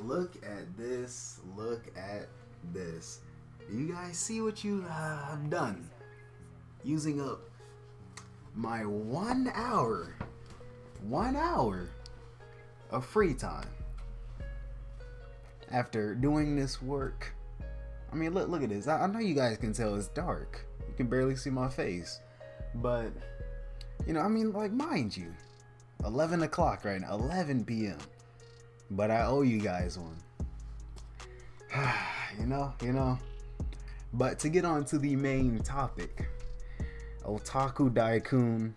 Look at this. Look at this. Do you guys see what you have done? Using up my 1 hour of free time after doing this work. I mean, look at this. I know you guys can tell it's dark. You can barely see my face. But, I mean, like, mind you, 11 o'clock right now, 11 p.m. But I owe you guys one. you know. But to get on to the main topic, Otaku Daikun,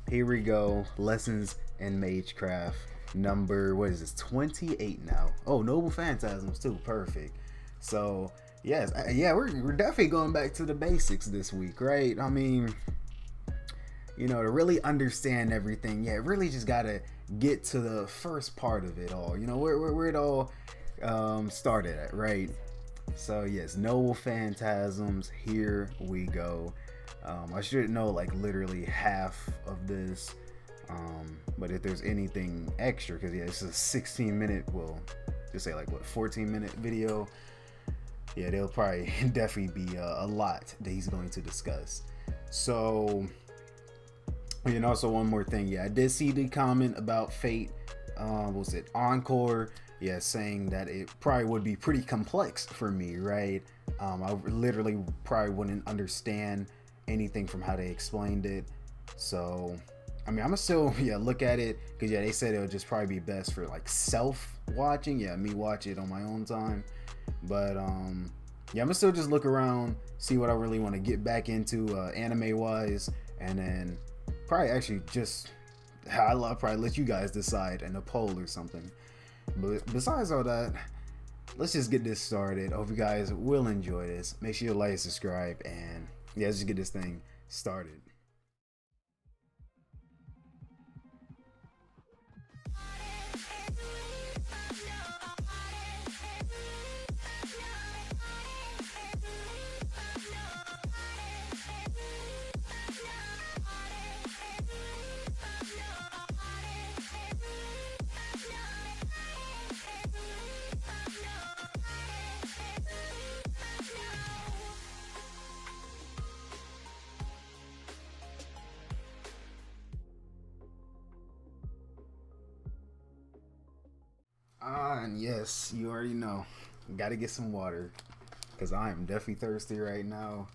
here we go. Lessons in Magecraft, number, what is this, 28 now. Oh, Noble Phantasms too, perfect. So, yes, we're definitely going back to the basics this week, right? I mean, to really understand everything, really just gotta get to the first part of it all. Where it all started at, right? So yes, Noble Phantasms, here we go. I should know like literally half of this, but if there's anything extra, because this is a 16-minute, well, just say like what, 14-minute video. Yeah, there'll probably definitely be a lot that he's going to discuss. So, also one more thing. I did see the comment about Fate. What was it? Encore. Saying that it probably would be pretty complex for me, right? I literally probably wouldn't understand anything from how they explained it. So, I mean, I'm gonna still look at it because they said it would just probably be best for like self-watching. Me watch it on my own time. But I'm gonna still just look around, see what I really want to get back into anime-wise, and then probably actually just I'll probably let you guys decide in a poll or something. But besides all that, let's just get this started. Hope you guys will enjoy this. Make sure you like, subscribe, and let's just get this thing started. And yes, you already know. Gotta get some water. Because I am definitely thirsty right now.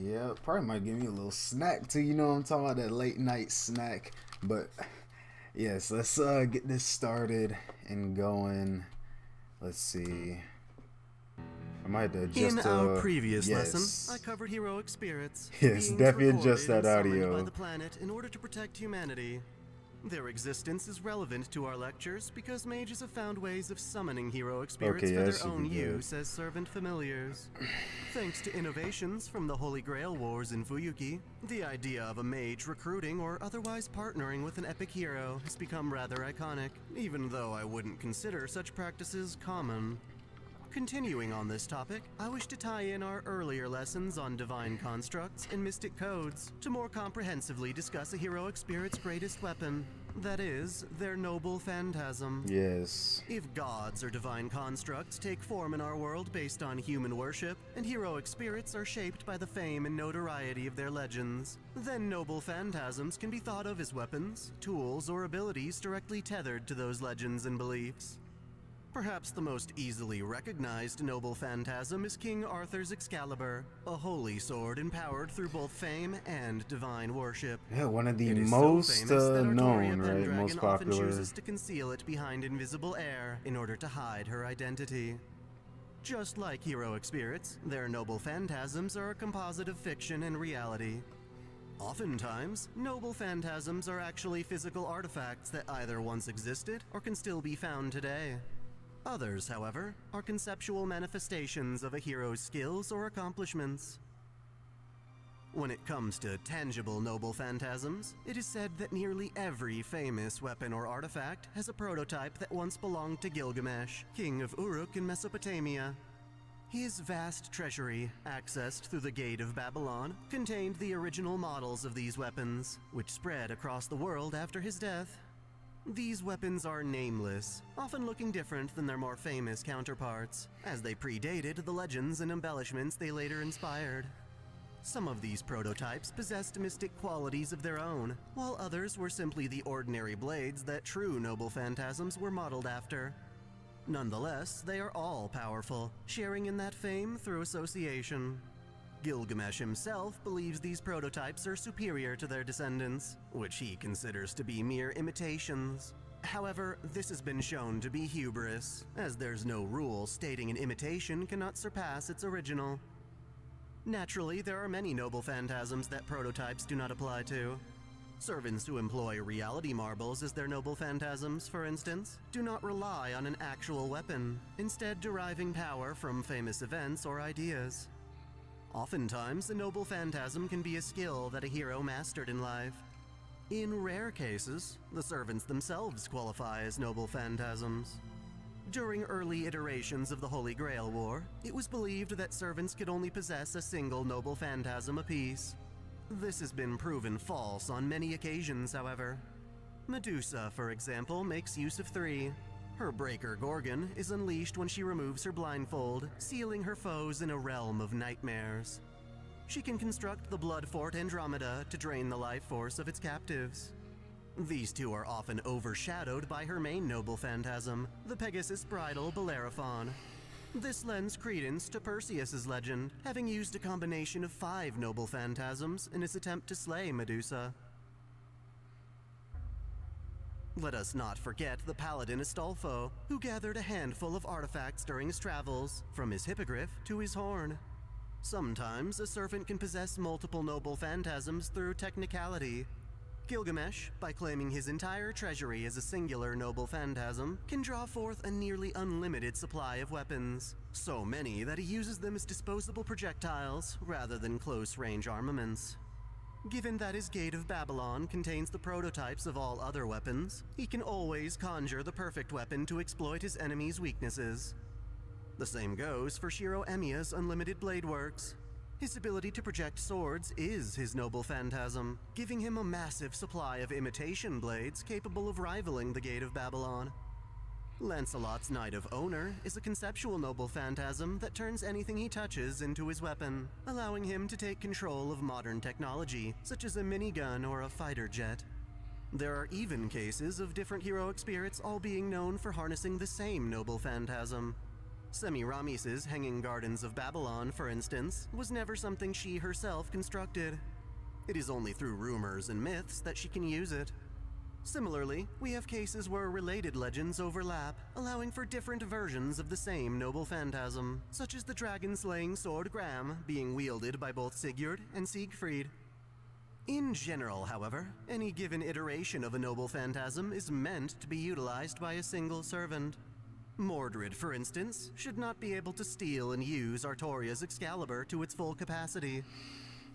Yeah, probably might give me a little snack too. You know what I'm talking about? That late night snack. But yes, let's get this started and going. Let's see. I might have to adjust. In our previous lesson, I covered heroic spirits. Yes, definitely adjust that audio. By the planet in order to protect humanity. Their existence is relevant to our lectures because mages have found ways of summoning heroic spirits for their own use as servant familiars. Thanks to innovations from the Holy Grail Wars in Fuyuki, the idea of a mage recruiting or otherwise partnering with an epic hero has become rather iconic, even though I wouldn't consider such practices common. Continuing on this topic, I wish to tie in our earlier lessons on divine constructs and mystic codes to more comprehensively discuss a heroic spirit's greatest weapon, that is, their noble phantasm. Yes. If gods or divine constructs take form in our world based on human worship, and heroic spirits are shaped by the fame and notoriety of their legends, then noble phantasms can be thought of as weapons, tools, or abilities directly tethered to those legends and beliefs. Perhaps the most easily recognized noble phantasm is King Arthur's Excalibur, a holy sword empowered through both fame and divine worship. Yeah, one of the most known, right? Most popular. Often chooses to conceal it behind invisible air in order to hide her identity. Just like heroic spirits, their noble phantasms are a composite of fiction and reality. Oftentimes, noble phantasms are actually physical artifacts that either once existed or can still be found today. Others, however, are conceptual manifestations of a hero's skills or accomplishments. When it comes to tangible noble phantasms, it is said that nearly every famous weapon or artifact has a prototype that once belonged to Gilgamesh, king of Uruk in Mesopotamia. His vast treasury, accessed through the Gate of Babylon, contained the original models of these weapons, which spread across the world after his death. These weapons are nameless, often looking different than their more famous counterparts, as they predated the legends and embellishments they later inspired. Some of these prototypes possessed mystic qualities of their own, while others were simply the ordinary blades that true noble phantasms were modeled after. Nonetheless, they are all powerful, sharing in that fame through association. Gilgamesh himself believes these prototypes are superior to their descendants, which he considers to be mere imitations. However, this has been shown to be hubris, as there's no rule stating an imitation cannot surpass its original. Naturally, there are many noble phantasms that prototypes do not apply to. Servants who employ reality marbles as their noble phantasms, for instance, do not rely on an actual weapon, instead deriving power from famous events or ideas. Oftentimes, a noble phantasm can be a skill that a hero mastered in life. In rare cases, the servants themselves qualify as noble phantasms. During early iterations of the Holy Grail War, it was believed that servants could only possess a single noble phantasm apiece. This has been proven false on many occasions, however. Medusa, for example, makes use of 3. Her Breaker Gorgon is unleashed when she removes her blindfold, sealing her foes in a realm of nightmares. She can construct the Blood Fort Andromeda to drain the life force of its captives. These two are often overshadowed by her main noble phantasm, the Pegasus Bridal Bellerophon. This lends credence to Perseus's legend, having used a combination of 5 noble phantasms in his attempt to slay Medusa. Let us not forget the paladin Astolfo, who gathered a handful of artifacts during his travels, from his hippogriff to his horn. Sometimes a servant can possess multiple noble phantasms through technicality. Gilgamesh, by claiming his entire treasury as a singular noble phantasm, can draw forth a nearly unlimited supply of weapons, so many that he uses them as disposable projectiles rather than close-range armaments. Given that his Gate of Babylon contains the prototypes of all other weapons, he can always conjure the perfect weapon to exploit his enemy's weaknesses. The same goes for Shiro Emiya's unlimited blade works. His ability to project swords is his noble phantasm, giving him a massive supply of imitation blades capable of rivaling the Gate of Babylon. Lancelot's Knight of Honor is a conceptual noble phantasm that turns anything he touches into his weapon, allowing him to take control of modern technology, such as a minigun or a fighter jet. There are even cases of different heroic spirits all being known for harnessing the same noble phantasm. Semiramis' Hanging Gardens of Babylon, for instance, was never something she herself constructed. It is only through rumors and myths that she can use it. Similarly, we have cases where related legends overlap, allowing for different versions of the same noble phantasm, such as the dragon-slaying sword Gram being wielded by both Sigurd and Siegfried. In general, however, any given iteration of a noble phantasm is meant to be utilized by a single servant. Mordred, for instance, should not be able to steal and use Artoria's Excalibur to its full capacity.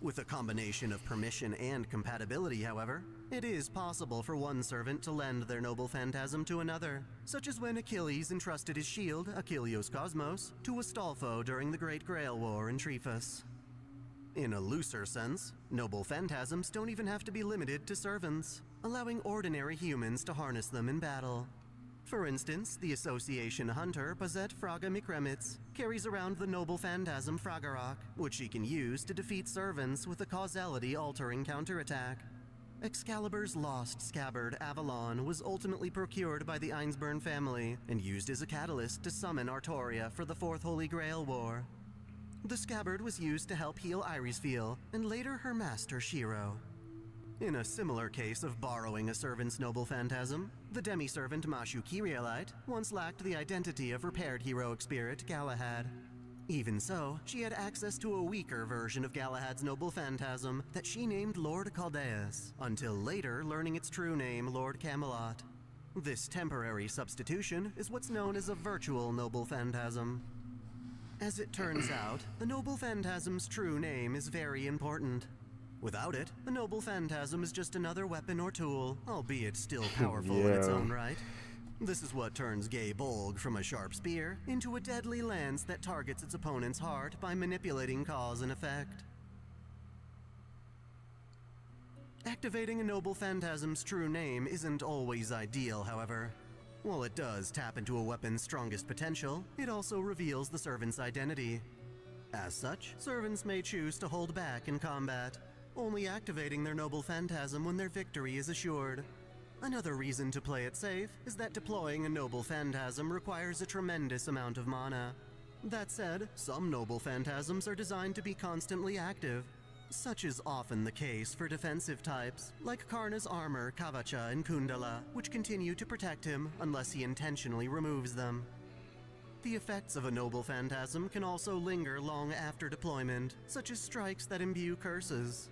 With a combination of permission and compatibility, however, it is possible for one servant to lend their noble phantasm to another, such as when Achilles entrusted his shield, Achilleos Cosmos, to Astolfo during the Great Grail War in Trifas. In a looser sense, noble phantasms don't even have to be limited to servants, allowing ordinary humans to harness them in battle. For instance, the Association Hunter Pazet Fraga Mikremitz carries around the noble phantasm Fragarok, which she can use to defeat servants with a causality-altering counterattack. Excalibur's lost scabbard Avalon was ultimately procured by the Einsburn family and used as a catalyst to summon Artoria for the Fourth Holy Grail War. The scabbard was used to help heal Irisfeel and later her master Shiro. In a similar case of borrowing a servant's noble phantasm, the demi-servant Mashu Kyrielite once lacked the identity of repaired heroic spirit Galahad. Even so, she had access to a weaker version of Galahad's noble phantasm that she named Lord Caldeus, until later learning its true name, Lord Camelot. This temporary substitution is what's known as a virtual noble phantasm. As it turns out, the noble phantasm's true name is very important. Without it, a noble phantasm is just another weapon or tool, albeit still powerful in its own right. This is what turns Gay Bolg from a sharp spear into a deadly lance that targets its opponent's heart by manipulating cause and effect. Activating a noble phantasm's true name isn't always ideal, however. While it does tap into a weapon's strongest potential, it also reveals the servant's identity. As such, servants may choose to hold back in combat, only activating their noble phantasm when their victory is assured. Another reason to play it safe is that deploying a noble phantasm requires a tremendous amount of mana. That said, some noble phantasms are designed to be constantly active. Such is often the case for defensive types, like Karna's armor, Kavacha, and Kundala, which continue to protect him unless he intentionally removes them. The effects of a noble phantasm can also linger long after deployment, such as strikes that imbue curses.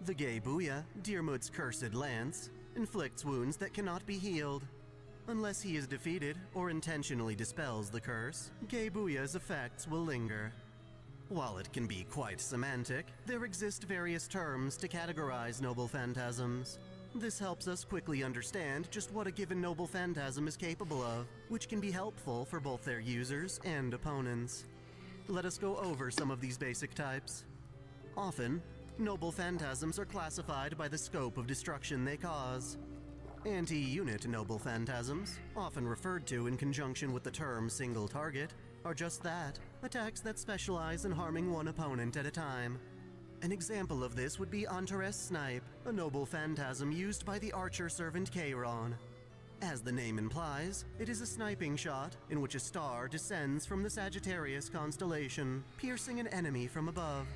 The Gay Booyah, Dirmud's cursed lance, inflicts wounds that cannot be healed. Unless he is defeated or intentionally dispels the curse, Gay Booyah's effects will linger. While it can be quite semantic, there exist various terms to categorize noble phantasms. This helps us quickly understand just what a given noble phantasm is capable of, which can be helpful for both their users and opponents. Let us go over some of these basic types. Often, noble phantasms are classified by the scope of destruction they cause. Anti-unit noble phantasms, often referred to in conjunction with the term single target, are just that, attacks that specialize in harming one opponent at a time. An example of this would be Antares Snipe, a noble phantasm used by the archer servant Kairon. As the name implies, it is a sniping shot in which a star descends from the Sagittarius constellation, piercing an enemy from above.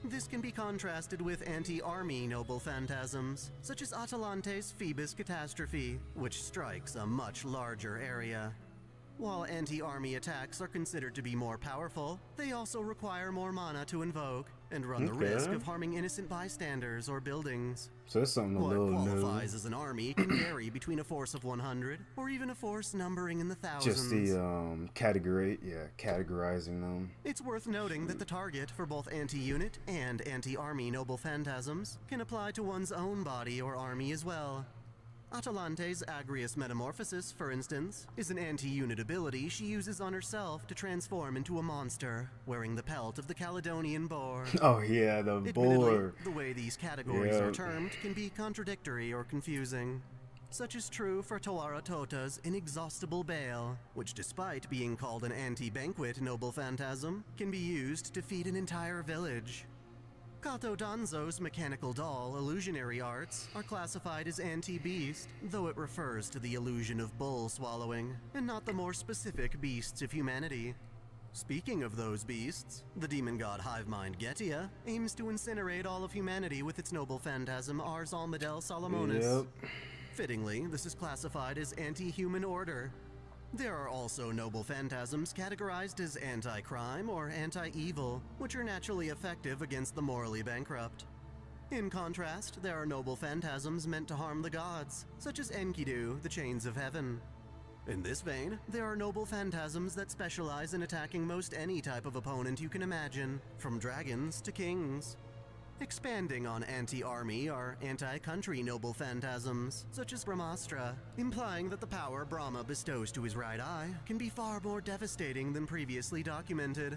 This can be contrasted with anti-army noble phantasms, such as Atalante's Phoebus Catastrophe, which strikes a much larger area. While anti-army attacks are considered to be more powerful, they also require more mana to invoke, and run the risk of harming innocent bystanders or buildings. So that's something a What little new. qualifies as an army can vary between a force of 100, or even a force numbering in the thousands. Just the categorizing them. It's worth noting that the target for both anti-unit and anti-army noble phantasms can apply to one's own body or army as well. Atalante's Agrius Metamorphosis, for instance, is an anti-unit ability she uses on herself to transform into a monster, wearing the pelt of the Caledonian boar. Oh yeah, the Admittedly, boar. the way these categories are termed can be contradictory or confusing. Such is true for Tawara Tota's Inexhaustible Bale, which despite being called an anti-banquet noble phantasm, can be used to feed an entire village. Kato Danzo's mechanical doll illusionary arts are classified as anti-beast, though it refers to the illusion of bull swallowing, and not the more specific beasts of humanity. Speaking of those beasts, the demon god Hivemind Getia aims to incinerate all of humanity with its noble phantasm Ars Almadel Salomonis. Yep. Fittingly, this is classified as anti-human order. There are also noble phantasms categorized as anti-crime or anti-evil, which are naturally effective against the morally bankrupt. In contrast, there are noble phantasms meant to harm the gods, such as Enkidu, the Chains of Heaven. In this vein, there are noble phantasms that specialize in attacking most any type of opponent you can imagine, from dragons to kings. Expanding on anti-army are anti-country noble phantasms, such as Brahmastra, implying that the power Brahma bestows to his right eye can be far more devastating than previously documented.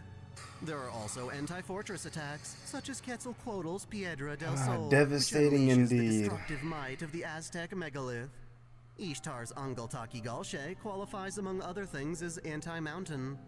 There are also anti-fortress attacks, such as Quetzalcoatl's Piedra del Sol, devastating which unleashes the indeed. destructive might of the Aztec megalith. Ishtar's Angaltaki Galshe qualifies among other things as anti-mountain.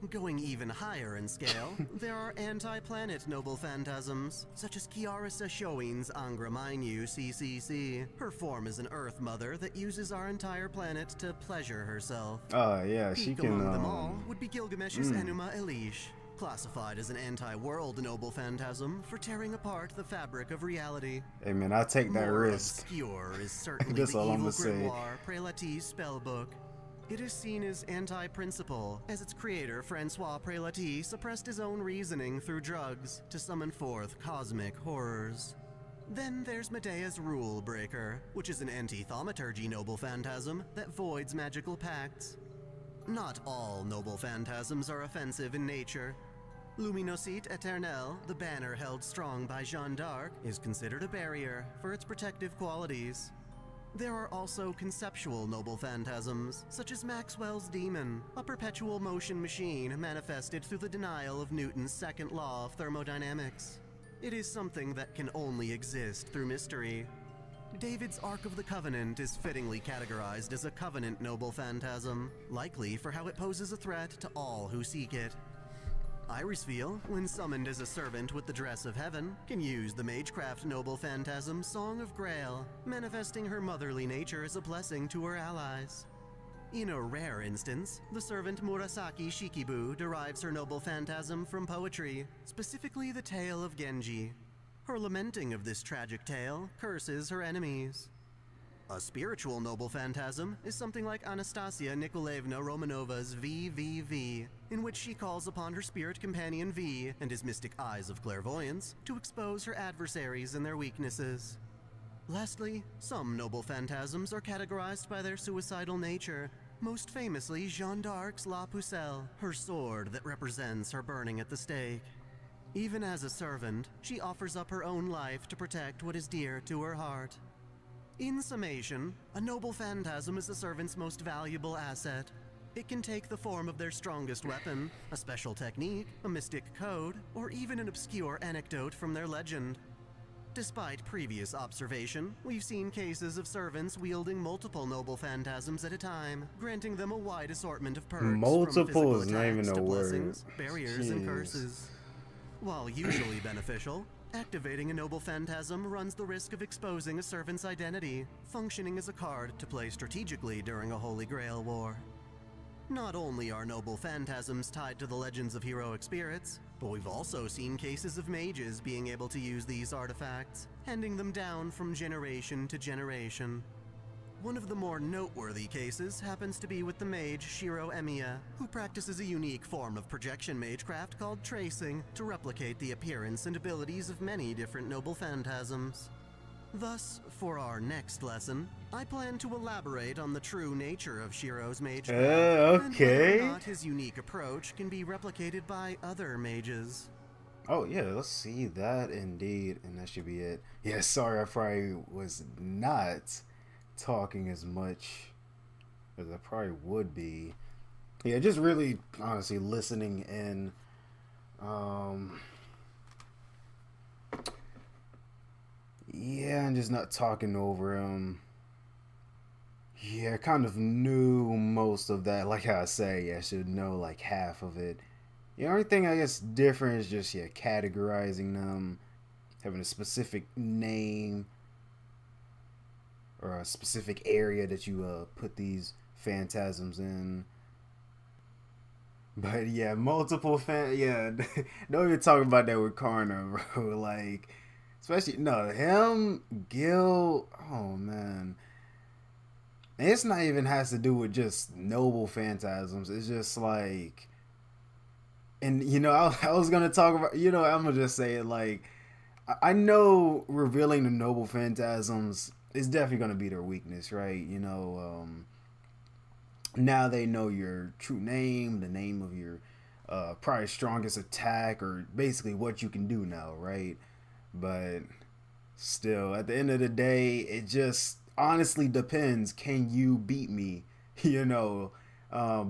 Going even higher in scale, there are anti-planet noble phantasms, such as Kiarisa Shoin's Angra Mainyu CCC. Her form is an Earth Mother that uses our entire planet to pleasure herself. Yeah, she Peak can. among them all would be Gilgamesh's Enuma Elish, classified as an anti-world noble phantasm for tearing apart the fabric of reality. Hey man, I take that More risk. obscure is certainly That's the all I'm evil gonna say. grimoire Prelati's spellbook. It is seen as anti-principle, as its creator Francois Prelati suppressed his own reasoning through drugs to summon forth cosmic horrors. Then there's Medea's Rule Breaker, which is an anti-thaumaturgy noble phantasm that voids magical pacts. Not all noble phantasms are offensive in nature. Luminosite Eternelle, the banner held strong by Jeanne d'Arc, is considered a barrier for its protective qualities. There are also conceptual noble phantasms, such as Maxwell's Demon, a perpetual motion machine manifested through the denial of Newton's second law of thermodynamics. It is something that can only exist through mystery. David's Ark of the Covenant is fittingly categorized as a Covenant noble phantasm, likely for how it poses a threat to all who seek it. Irisfiel, when summoned as a servant with the dress of heaven, can use the Magecraft noble phantasm Song of Grail, manifesting her motherly nature as a blessing to her allies. In a rare instance, the servant Murasaki Shikibu derives her noble phantasm from poetry, specifically the tale of Genji. Her lamenting of this tragic tale curses her enemies. A spiritual noble phantasm is something like Anastasia Nikolaevna Romanova's VVV, in which she calls upon her spirit companion V and his mystic eyes of clairvoyance to expose her adversaries and their weaknesses. Lastly, some noble phantasms are categorized by their suicidal nature, most famously Jeanne d'Arc's La Pucelle, her sword that represents her burning at the stake. Even as a servant, she offers up her own life to protect what is dear to her heart. In summation, a noble phantasm is a servant's most valuable asset. It can take the form of their strongest weapon, a special technique, a mystic code, or even an obscure anecdote from their legend. Despite previous observation, we've seen cases of servants wielding multiple noble phantasms at a time, granting them a wide assortment of perks from physical is not even attacks a to word. blessings, barriers, and Jeez. curses. While usually beneficial, activating a noble phantasm runs the risk of exposing a servant's identity, functioning as a card to play strategically during a Holy Grail war. Not only are noble phantasms tied to the legends of heroic spirits, but we've also seen cases of mages being able to use these artifacts, handing them down from generation to generation. One of the more noteworthy cases happens to be with the mage Shiro Emiya, who practices a unique form of projection magecraft called tracing to replicate the appearance and abilities of many different noble phantasms. Thus, for our next lesson, I plan to elaborate on the true nature of Shiro's magecraft and whether or not his unique approach can be replicated by other mages. Oh yeah, let's see that indeed, and that should be it. Yeah, sorry, I probably was not talking as much as I probably would be. Yeah, just really honestly listening in. Yeah, and just not talking over him. Yeah, I kind of knew most of that. Like how I say, I should know like half of it. The only thing I guess different is just categorizing them, having a specific name or a specific area that you put these phantasms in. But yeah, multiple yeah, don't even talk about that with Karna, bro. Like, especially no him, Gil. Oh man, and it's not even has to do with just noble phantasms. It's just like, and I was gonna talk about. I'm gonna just say it like, I know revealing the noble phantasms is definitely gonna be their weakness, right? Now they know your true name, the name of your probably strongest attack, or basically what you can do now, right? But still, at the end of the day, it just honestly depends. Can you beat me?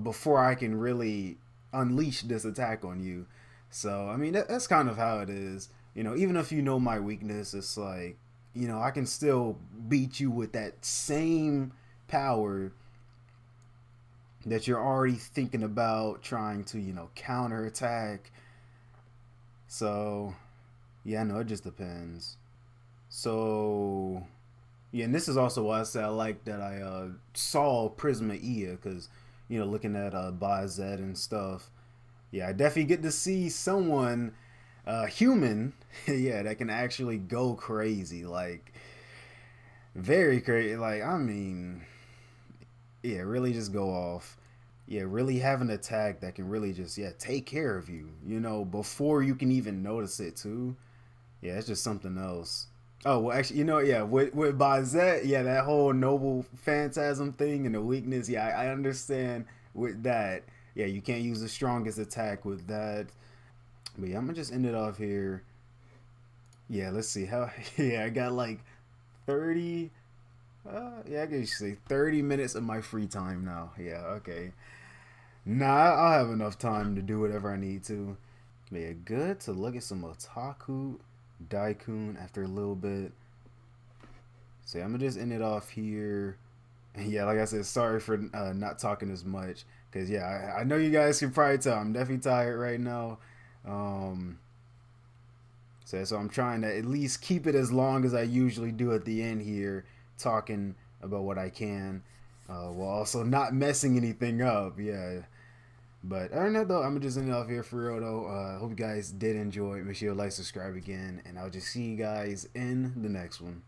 Before I can really unleash this attack on you. So I mean, that's kind of how it is. Even if you know my weakness, it's like I can still beat you with that same power that you're already thinking about trying to, counterattack. So, yeah, no, it just depends. So, yeah, and this is also why I said I like that I saw Prisma Ia, because, looking at Bazet and stuff, yeah, I definitely get to see someone, human, yeah, that can actually go crazy. Like, very crazy. Like, I mean, yeah, really just go off. Yeah, really have an attack that can really just take care of you, before you can even notice it too. Yeah, it's just something else. Oh well, actually, yeah, with Bazet, yeah, that whole noble phantasm thing and the weakness, yeah, I understand with that. Yeah, you can't use the strongest attack with that. But yeah, I'm gonna just end it off here. Yeah, let's see how. Yeah, I got like 30. Yeah, I guess you say 30 minutes of my free time now. Yeah, okay. Nah, I'll have enough time to do whatever I need to. But yeah, good to look at some otaku Daikun after a little bit. So I'm gonna just end it off here. And yeah, like I said, sorry for not talking as much. Cause yeah, I know you guys can probably tell I'm definitely tired right now. Um, so I'm trying to at least keep it as long as I usually do at the end here, talking about what I can, while also not messing anything up. Yeah. But other than that, though, I'm gonna just end it off here for real, though. Hope you guys did enjoy. Make sure you like, subscribe again, and I'll just see you guys in the next one.